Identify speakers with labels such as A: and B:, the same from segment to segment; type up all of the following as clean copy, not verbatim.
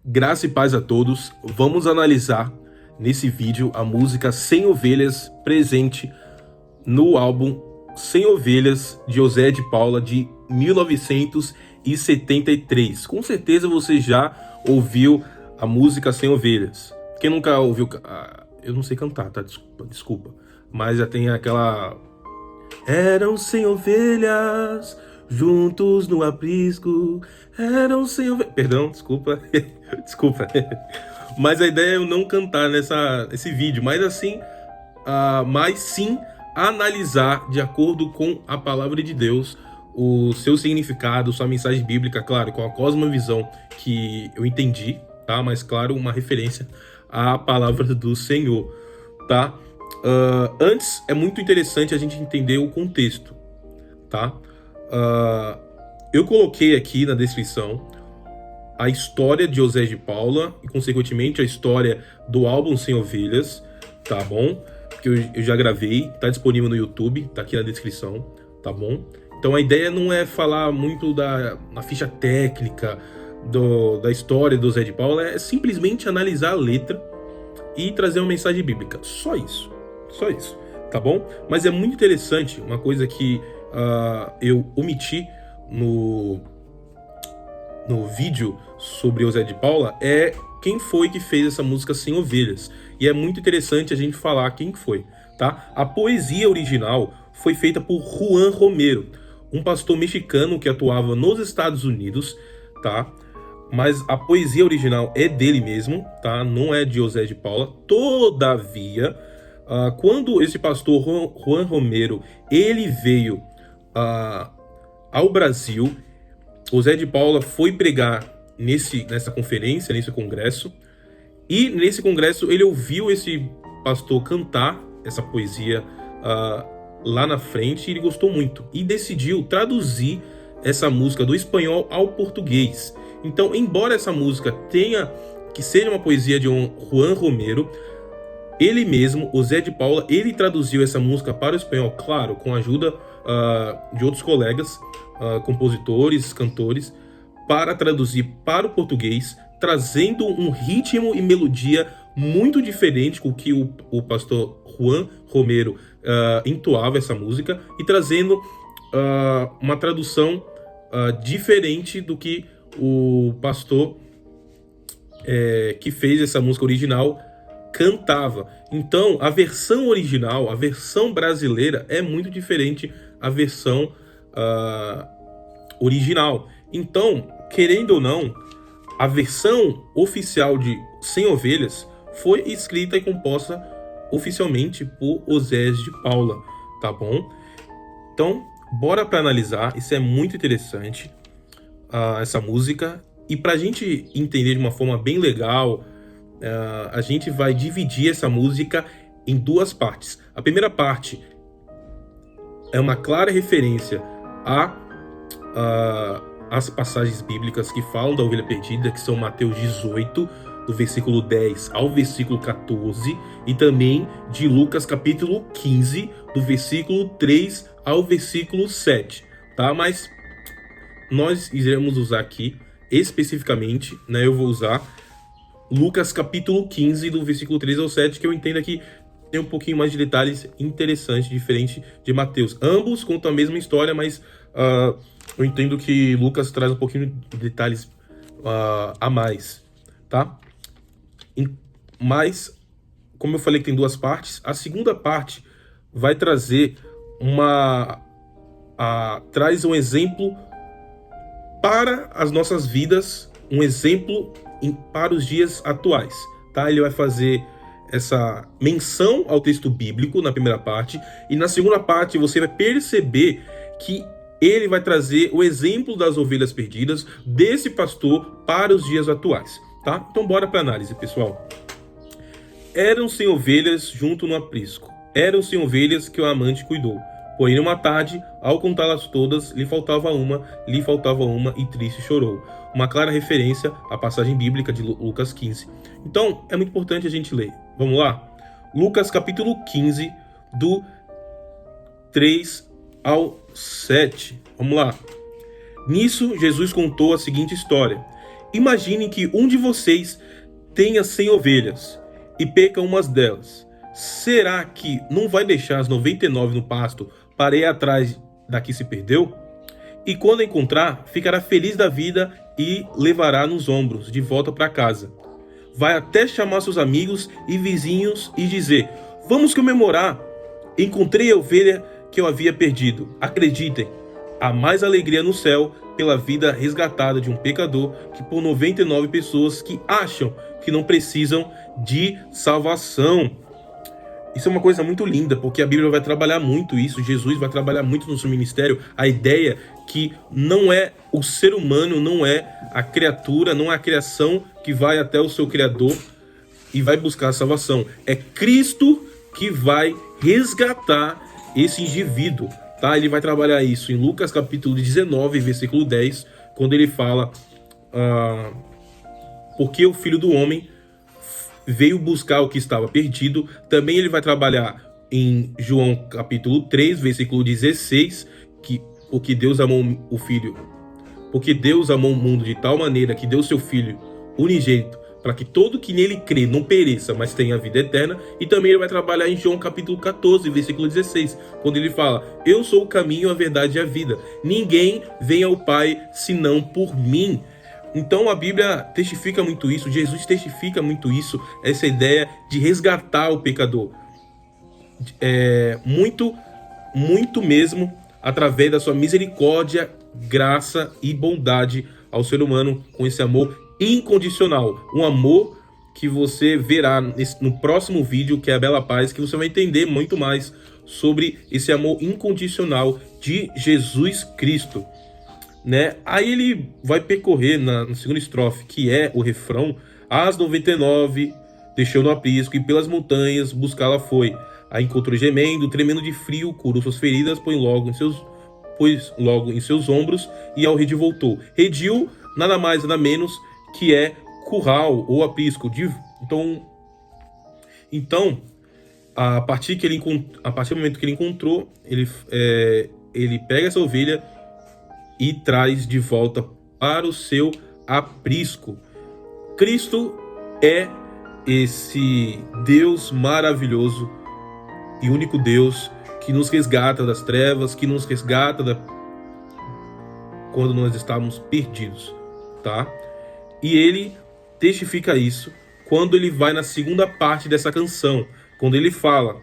A: Graça e paz a todos. Vamos analisar nesse vídeo a música 100 Ovelhas presente no álbum 100 Ovelhas de José de Paula de 1973. Com certeza você já ouviu a música 100 Ovelhas. Quem nunca ouviu... eu não sei cantar, tá? Desculpa. Mas já tem aquela... Eram 100 ovelhas juntos no aprisco. Eram 100 ovelhas... Perdão, desculpa. Desculpa. Mas a ideia é eu não cantar nesse vídeo. Mas assim, mas sim analisar de acordo com a palavra de Deus o seu significado, sua mensagem bíblica, claro, com a cosmovisão que eu entendi, tá? Mas claro, uma referência à palavra do Senhor, tá? Antes, é muito interessante a gente entender o contexto, tá? Eu coloquei aqui na descrição a história de José de Paula e, consequentemente, a história do álbum 100 Ovelhas, tá bom? Que eu já gravei, tá disponível no YouTube, tá aqui na descrição, tá bom? Então a ideia não é falar muito na ficha técnica da história do José de Paula, é simplesmente analisar a letra e trazer uma mensagem bíblica. Só isso, tá bom? Mas é muito interessante, uma coisa que eu omiti no vídeo sobre José de Paula, é quem foi que fez essa música 100 Ovelhas. E é muito interessante a gente falar quem foi, tá? A poesia original foi feita por Juan Romero, um pastor mexicano que atuava nos Estados Unidos, tá? Mas a poesia original é dele mesmo, tá? Não é de José de Paula. Todavia, quando esse pastor Juan Romero ele veio ao Brasil, José de Paula foi pregar nessa conferência, nesse congresso, e nesse congresso ele ouviu esse pastor cantar essa poesia lá na frente, e ele gostou muito e decidiu traduzir essa música do espanhol ao português. Então, embora essa música seja uma poesia de Juan Romero, ele mesmo, José de Paula, ele traduziu essa música para o espanhol, claro, com a ajuda de outros colegas, compositores, cantores, para traduzir para o português, trazendo um ritmo e melodia muito diferente com o que o pastor Juan Romero entoava essa música, e trazendo uma tradução diferente do que o pastor que fez essa música original cantava. Então, a versão original, a versão brasileira, é muito diferente da versão original. Então, querendo ou não, a versão oficial de 100 Ovelhas foi escrita e composta oficialmente por José de Paula, tá bom? Então, bora para analisar. Isso é muito interessante, essa música. E para a gente entender de uma forma bem legal, a gente vai dividir essa música em duas partes. A primeira parte é uma clara referência às passagens bíblicas que falam da ovelha perdida, que são Mateus 18, do versículo 10 ao versículo 14, e também de Lucas capítulo 15, do versículo 3 ao versículo 7, tá? Mas nós iremos usar aqui, especificamente, né, eu vou usar Lucas capítulo 15, do versículo 3 ao 7, que eu entendo aqui tem um pouquinho mais de detalhes interessantes, diferente de Mateus. Ambos contam a mesma história, mas eu entendo que Lucas traz um pouquinho de detalhes a mais, tá? Mas, como eu falei que tem duas partes, a segunda parte vai trazer traz um exemplo para as nossas vidas, um exemplo para os dias atuais, tá? Ele vai fazer essa menção ao texto bíblico na primeira parte, e na segunda parte você vai perceber que ele vai trazer o exemplo das ovelhas perdidas desse pastor para os dias atuais, tá? Então bora para análise, pessoal. Eram 100 ovelhas junto no aprisco. Eram 100 ovelhas que o amante cuidou. Porém, numa tarde, ao contá-las todas, lhe faltava uma, e triste chorou. Uma clara referência à passagem bíblica de Lucas 15. Então, é muito importante a gente ler. Vamos lá? Lucas capítulo 15, do 3 ao 7. Vamos lá. Nisso, Jesus contou a seguinte história. Imagine que um de vocês tenha 100 ovelhas e perca umas delas. Será que não vai deixar as 99 no pasto para ir atrás da que se perdeu? E quando encontrar, ficará feliz da vida e levará nos ombros de volta para casa. Vai até chamar seus amigos e vizinhos e dizer: vamos comemorar, encontrei a ovelha que eu havia perdido. Acreditem, há mais alegria no céu pela vida resgatada de um pecador que por 99 pessoas que acham que não precisam de salvação. Isso é uma coisa muito linda, porque a Bíblia vai trabalhar muito isso, Jesus vai trabalhar muito no seu ministério, a ideia que não é o ser humano, não é a criatura, não é a criação que vai até o seu Criador e vai buscar a salvação. É Cristo que vai resgatar esse indivíduo, tá? Ele vai trabalhar isso em Lucas capítulo 19, versículo 10, quando ele fala porque o Filho do Homem veio buscar o que estava perdido. Também ele vai trabalhar em João capítulo 3, versículo 16, que porque Deus amou o Filho, porque Deus amou o mundo de tal maneira que deu seu Filho unigênito, para que todo que nele crê não pereça, mas tenha a vida eterna. E também ele vai trabalhar em João capítulo 14, versículo 16, quando ele fala: eu sou o caminho, a verdade e a vida. Ninguém vem ao Pai senão por mim. Então a Bíblia testifica muito isso, Jesus testifica muito isso, essa ideia de resgatar o pecador. Muito mesmo, através da sua misericórdia, graça e bondade ao ser humano, com esse amor incondicional. Um amor que você verá no próximo vídeo, que é a Bela Paz, que você vai entender muito mais sobre esse amor incondicional de Jesus Cristo. Né? Aí ele vai percorrer na segunda estrofe, que é o refrão: as 99 deixou no aprisco e pelas montanhas buscá-la foi. A encontrou gemendo, tremendo de frio, curou suas feridas, pôs logo em seus ombros e ao rede voltou. Rediu nada mais nada menos que é curral ou aprisco. Então a partir do momento que ele encontrou, ele pega essa ovelha e traz de volta para o seu aprisco. Cristo é esse Deus maravilhoso e único Deus que nos resgata das trevas, que nos resgata quando nós estávamos perdidos, tá? E ele testifica isso quando ele vai na segunda parte dessa canção, quando ele fala: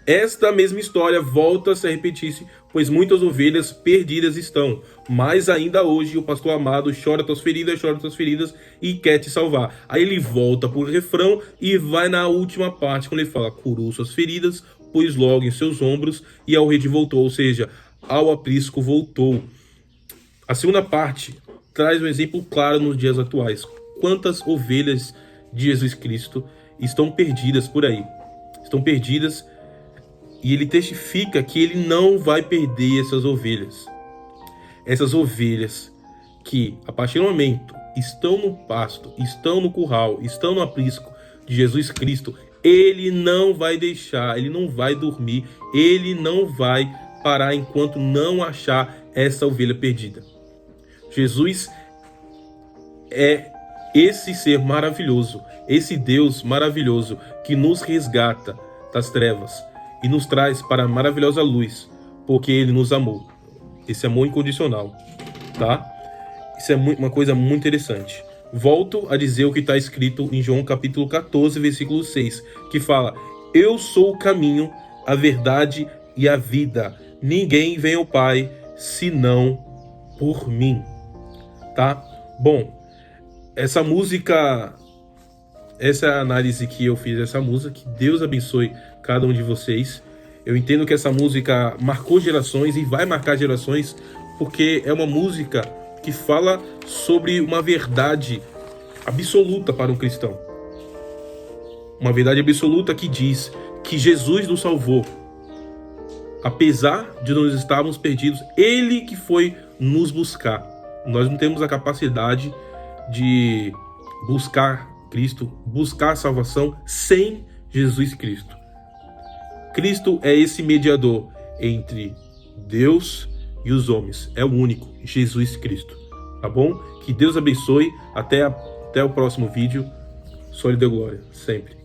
A: esta mesma história volta a se repetir-se, pois muitas ovelhas perdidas estão. Mas ainda hoje o pastor amado chora tuas feridas e quer te salvar. Aí ele volta para o refrão e vai na última parte, quando ele fala: curou suas feridas, pôs logo em seus ombros e ao rede voltou. Ou seja, ao aprisco voltou. A segunda parte traz um exemplo claro nos dias atuais. Quantas ovelhas de Jesus Cristo estão perdidas por aí? Estão perdidas. E ele testifica que ele não vai perder essas ovelhas. Essas ovelhas que, a partir do momento, estão no pasto, estão no curral, estão no aprisco de Jesus Cristo, ele não vai deixar, ele não vai dormir, ele não vai parar enquanto não achar essa ovelha perdida. Jesus é esse ser maravilhoso, esse Deus maravilhoso que nos resgata das trevas e nos traz para a maravilhosa luz, porque ele nos amou. Esse amor incondicional, tá? Isso é uma coisa muito interessante. Volto a dizer o que está escrito em João capítulo 14, versículo 6, que fala: eu sou o caminho, a verdade e a vida. Ninguém vem ao Pai senão por mim, tá? Bom, essa música, essa é a análise que eu fiz dessa música. Que Deus abençoe cada um de vocês. Eu entendo que essa música marcou gerações e vai marcar gerações, porque é uma música que fala sobre uma verdade absoluta para um cristão. Uma verdade absoluta que diz que Jesus nos salvou. Apesar de nós estarmos perdidos, ele que foi nos buscar. Nós não temos a capacidade de buscar Cristo, buscar a salvação sem Jesus Cristo. Cristo é esse mediador entre Deus e os homens. É o único, Jesus Cristo, tá bom? Que Deus abençoe. Até o próximo vídeo. Só lhe dê glória, sempre.